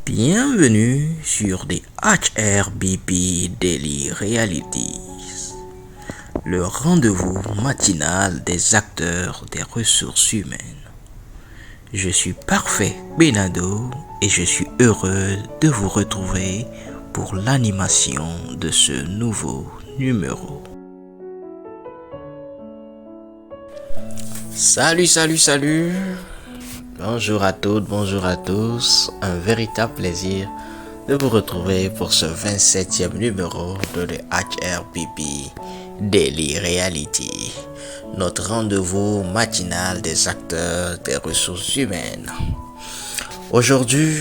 Bienvenue sur des HRBP Daily Realities, le rendez-vous matinal des acteurs des ressources humaines. Je suis Parfait Benado et je suis heureux de vous retrouver pour l'animation de ce nouveau numéro. Salut! Bonjour à toutes, bonjour à tous. Un véritable plaisir de vous retrouver pour ce 27e numéro de HRBP Daily Reality, notre rendez-vous matinal des acteurs des ressources humaines. Aujourd'hui,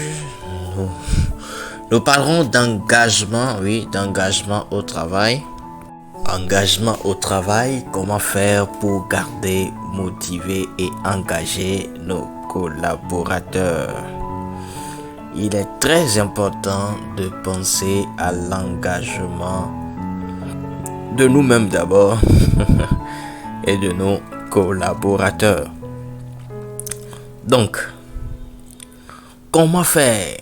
nous parlerons d'engagement, d'engagement au travail. Engagement au travail, comment faire pour garder, motiver et engager nos collaborateurs. Il est très important de penser à l'engagement de nous-mêmes d'abord et de nos collaborateurs. Donc, comment faire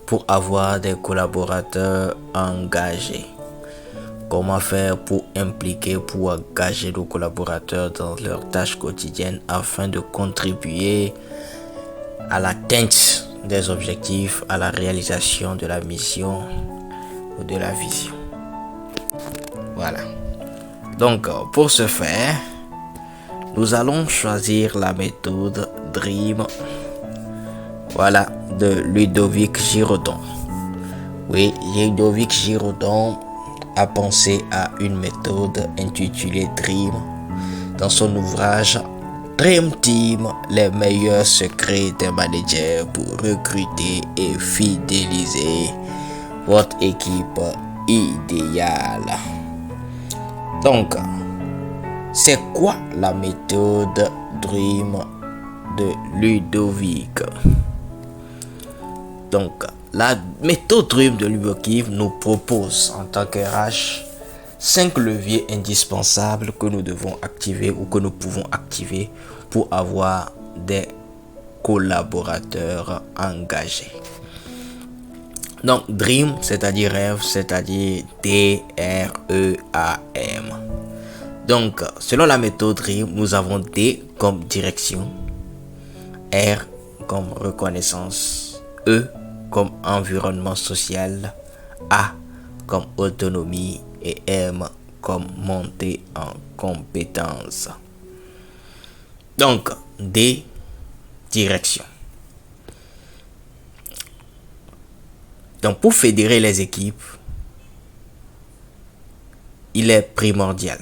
pour avoir des collaborateurs engagés? Comment faire pour impliquer, pour engager nos collaborateurs dans leurs tâches quotidiennes afin de contribuer à l'atteinte des objectifs, à la réalisation de la mission ou de la vision. Voilà. Donc, pour ce faire, nous allons choisir la méthode DREAM, de Ludovic Giraudon. Oui, Ludovic Giraudon a pensé à une méthode intitulée DREAM dans son ouvrage Dream Team, les meilleurs secrets des managers pour recruter et fidéliser votre équipe idéale. Donc, c'est quoi la méthode DREAM de Ludovic? Donc, la méthode DREAM de Ludovic nous propose en tant que RH 5 leviers indispensables que nous devons activer ou que nous pouvons activer pour avoir des collaborateurs engagés. Donc DREAM, c'est-à-dire rêve, c'est-à-dire D-R-E-A-M. Donc selon la méthode DREAM, nous avons D comme direction, R comme reconnaissance, E comme environnement social, A comme autonomie et M comme montée en compétences. Donc, D, direction. Donc, pour fédérer les équipes, il est primordial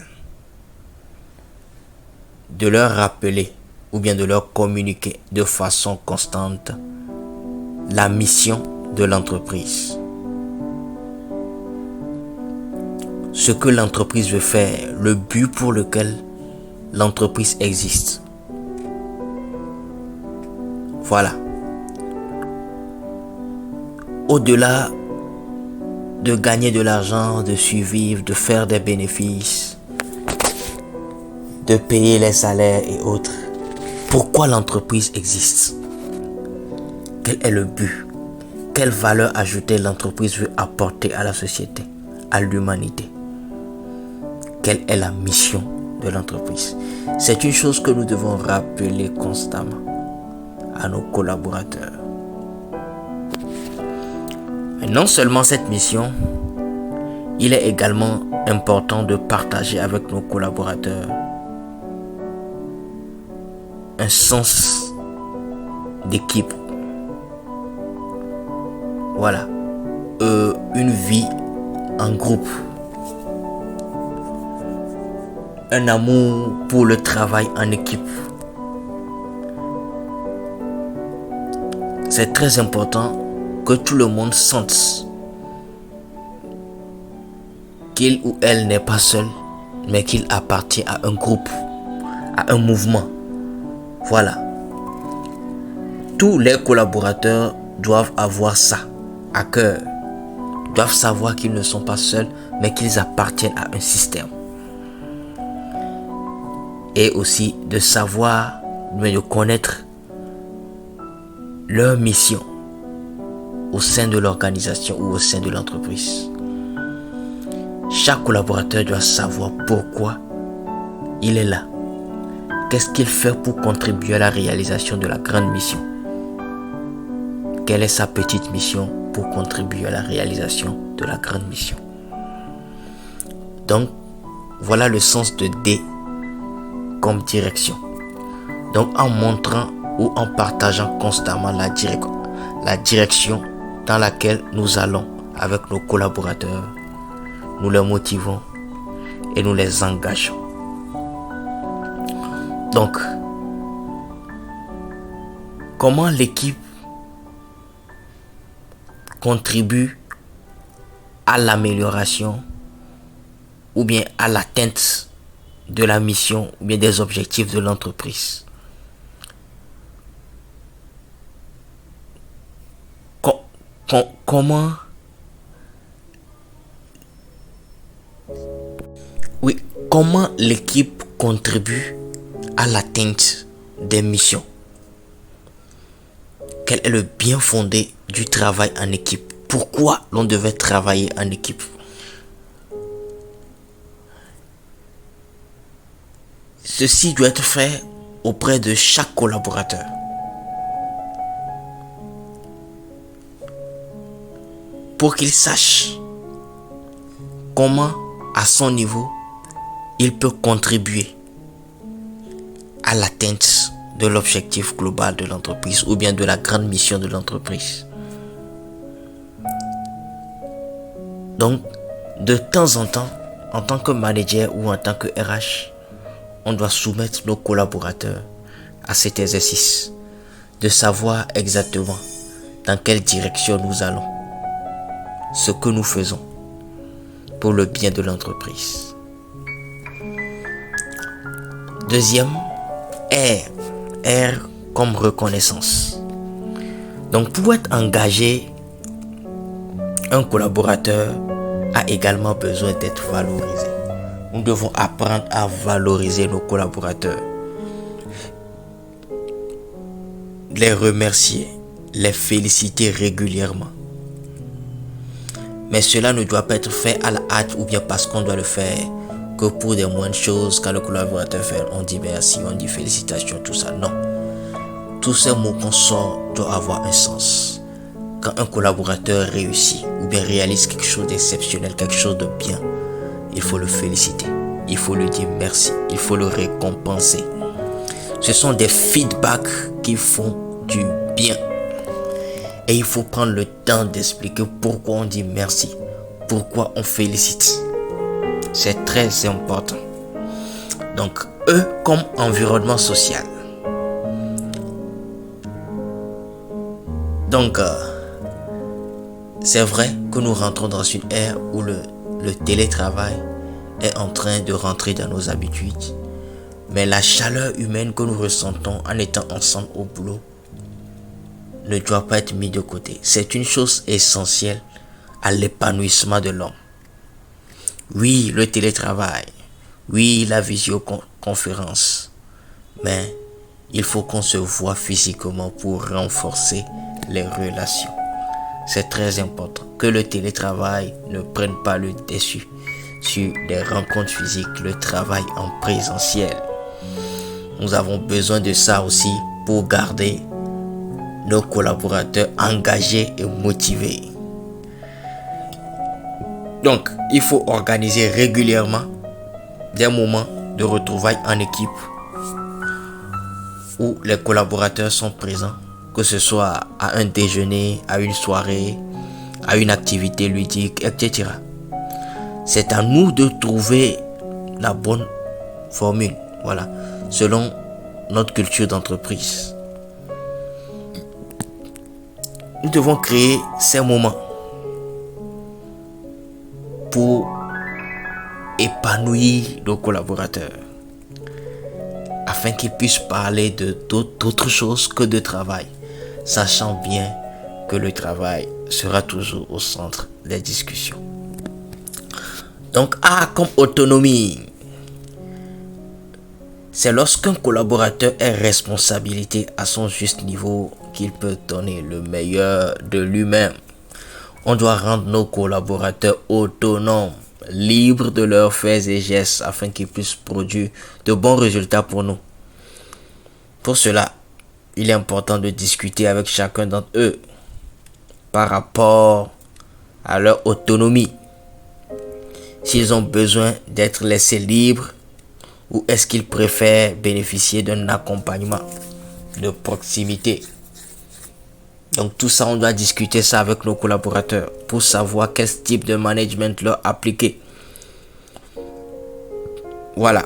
de leur rappeler ou bien de leur communiquer de façon constante la mission de l'entreprise. Ce que l'entreprise veut faire, le but pour lequel l'entreprise existe. Voilà. Au-delà de gagner de l'argent, de survivre, de faire des bénéfices, de payer les salaires et autres, pourquoi l'entreprise existe? Quel est le but? Quelle valeur ajoutée l'entreprise veut apporter à la société, à l'humanité? Quelle est la mission de l'entreprise? C'est une chose que nous devons rappeler constamment à nos collaborateurs. Mais non seulement cette mission, il est également important de partager avec nos collaborateurs un sens d'équipe. Voilà. Une vie en groupe. Un amour pour le travail en équipe. C'est très important que tout le monde sente qu'il ou elle n'est pas seul, mais qu'il appartient à un groupe, à un mouvement. Voilà. Tous les collaborateurs doivent avoir ça à cœur. Doivent savoir qu'ils ne sont pas seuls, mais qu'ils appartiennent à un système. Et aussi de savoir, de connaître leur mission au sein de l'organisation ou au sein de l'entreprise. Chaque collaborateur doit savoir pourquoi il est là. Qu'est-ce qu'il fait pour contribuer à la réalisation de la grande mission? Quelle est sa petite mission pour contribuer à la réalisation de la grande mission? Donc, voilà le sens de D comme direction. Donc, en montrant ou en partageant constamment la direction dans laquelle nous allons avec nos collaborateurs, nous les motivons et nous les engageons. Donc, comment l'équipe contribue à l'amélioration ou bien à l'atteinte de la mission ou bien des objectifs de l'entreprise? Comment l'équipe contribue à l'atteinte des missions? Quel est le bien fondé du travail en équipe? Pourquoi l'on devait travailler en équipe? Ceci doit être fait auprès de chaque collaborateur. Pour qu'il sache comment, à son niveau, il peut contribuer à l'atteinte de l'objectif global de l'entreprise ou bien de la grande mission de l'entreprise. Donc, de temps en temps, en tant que manager ou en tant que RH, on doit soumettre nos collaborateurs à cet exercice de savoir exactement dans quelle direction nous allons, ce que nous faisons pour le bien de l'entreprise. Deuxième, R comme reconnaissance. Donc, pour être engagé, un collaborateur a également besoin d'être valorisé. Nous devons apprendre à valoriser nos collaborateurs, les remercier, les féliciter régulièrement. Mais cela ne doit pas être fait à la hâte ou bien parce qu'on doit le faire que pour des moindres choses. Quand le collaborateur fait, on dit merci, on dit félicitations, tout ça. Non. Tous ces mots qu'on sort doivent avoir un sens. Quand un collaborateur réussit ou bien réalise quelque chose d'exceptionnel, quelque chose de bien, il faut le féliciter, il faut lui dire merci, il faut le récompenser. Ce sont des feedbacks qui font du bien. Et il faut prendre le temps d'expliquer pourquoi on dit merci, pourquoi on félicite. C'est très important. Donc, E comme environnement social. Donc, c'est vrai que nous rentrons dans une ère où le télétravail est en train de rentrer dans nos habitudes. Mais la chaleur humaine que nous ressentons en étant ensemble au boulot ne doit pas être mise de côté. C'est une chose essentielle à l'épanouissement de l'homme. Oui, le télétravail. Oui, la visioconférence. Mais il faut qu'on se voit physiquement pour renforcer les relations. C'est très important que le télétravail ne prenne pas le dessus sur des rencontres physiques, le travail en présentiel. Nous avons besoin de ça aussi pour garder nos collaborateurs engagés et motivés. Donc, il faut organiser régulièrement des moments de retrouvailles en équipe où les collaborateurs sont présents, que ce soit à un déjeuner, à une soirée, à une activité ludique, etc. C'est à nous de trouver la bonne formule, voilà, selon notre culture d'entreprise. Nous devons créer ces moments pour épanouir nos collaborateurs afin qu'ils puissent parler d'autres choses que de travail, sachant bien que le travail sera toujours au centre des discussions. Donc A comme autonomie. C'est lorsqu'un collaborateur est responsabilité à son juste niveau qu'il peut donner le meilleur de lui-même. On doit rendre nos collaborateurs autonomes, libres de leurs faits et gestes afin qu'ils puissent produire de bons résultats pour nous. Pour cela, il est important de discuter avec chacun d'entre eux par rapport à leur autonomie. S'ils ont besoin d'être laissés libres ou est-ce qu'ils préfèrent bénéficier d'un accompagnement de proximité. Donc tout ça, on doit discuter ça avec nos collaborateurs pour savoir quel type de management leur appliquer. Voilà.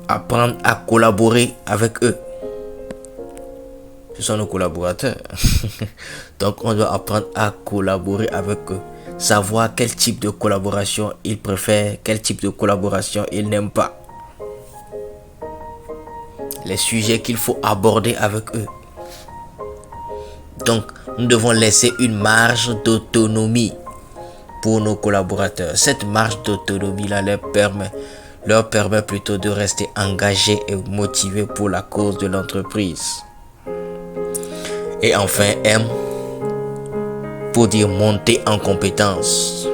Apprendre à collaborer avec eux. Ce sont nos collaborateurs. Donc on doit apprendre à collaborer avec eux. Savoir quel type de collaboration ils préfèrent, quel type de collaboration ils n'aiment pas. Les sujets qu'il faut aborder avec eux. Donc nous devons laisser une marge d'autonomie pour nos collaborateurs. Cette marge d'autonomie là leur permet plutôt de rester engagés et motivés pour la cause de l'entreprise. Et enfin, M, pour dire monter en compétence.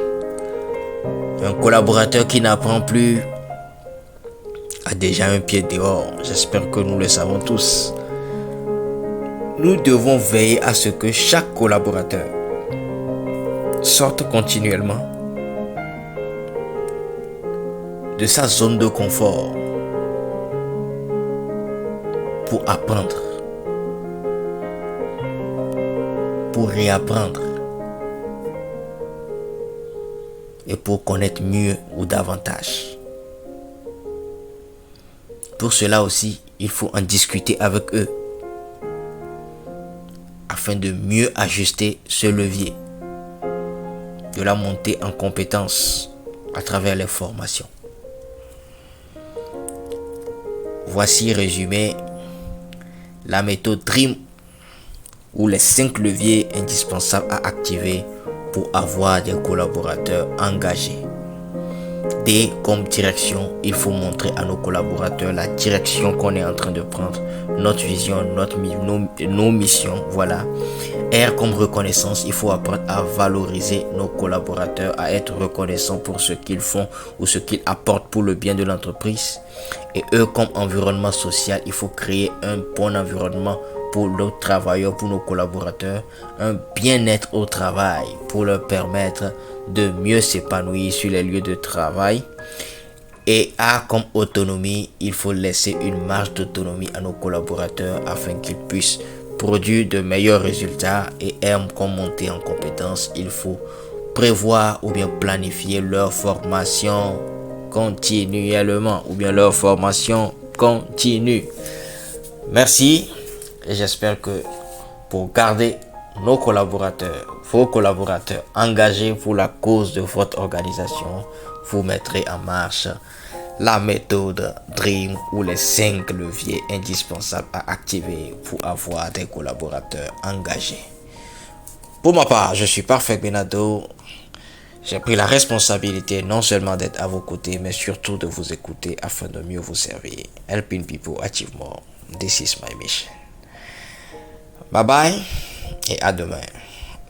Un collaborateur qui n'apprend plus a déjà un pied dehors. J'espère que nous le savons tous. Nous devons veiller à ce que chaque collaborateur sorte continuellement de sa zone de confort pour apprendre, pour réapprendre et pour connaître mieux ou davantage. Pour cela aussi, il faut en discuter avec eux afin de mieux ajuster ce levier de la montée en compétences à travers les formations. Voici résumé la méthode DREAM ou les 5 leviers indispensables à activer pour avoir des collaborateurs engagés. D comme direction, il faut montrer à nos collaborateurs la direction qu'on est en train de prendre, notre vision, nos missions, voilà. R comme reconnaissance, il faut apprendre à valoriser nos collaborateurs, à être reconnaissants pour ce qu'ils font ou ce qu'ils apportent pour le bien de l'entreprise. Et E comme environnement social, il faut créer un bon environnement pour nos travailleurs, pour nos collaborateurs, un bien-être au travail pour leur permettre de mieux s'épanouir sur les lieux de travail. Et A comme autonomie, il faut laisser une marge d'autonomie à nos collaborateurs afin qu'ils puissent produire de meilleurs résultats. Et M comme montée en compétences, il faut prévoir ou bien planifier leur formation continuellement ou bien leur formation continue. Merci et j'espère que pour garder nos collaborateurs, vos collaborateurs engagés pour la cause de votre organisation, vous mettrez en marche la méthode DREAM ou les 5 leviers indispensables à activer pour avoir des collaborateurs engagés. Pour ma part, je suis Parfait Benado. J'ai pris la responsabilité non seulement d'être à vos côtés, mais surtout de vous écouter afin de mieux vous servir. Helping people achieve more. This is my mission. Bye bye et à demain.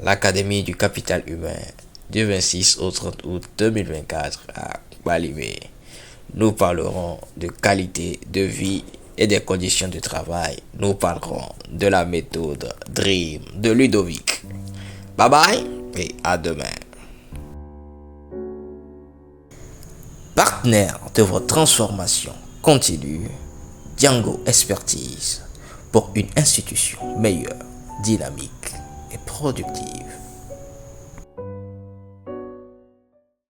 L'Académie du Capital Humain du 26 au 30 août 2024 à Balimé. Nous parlerons de qualité de vie et des conditions de travail. Nous parlerons de la méthode DREAM de Ludovic. Bye bye et à demain. Partenaire de votre transformation continue, Django Expertise pour une institution meilleure, dynamique et productive.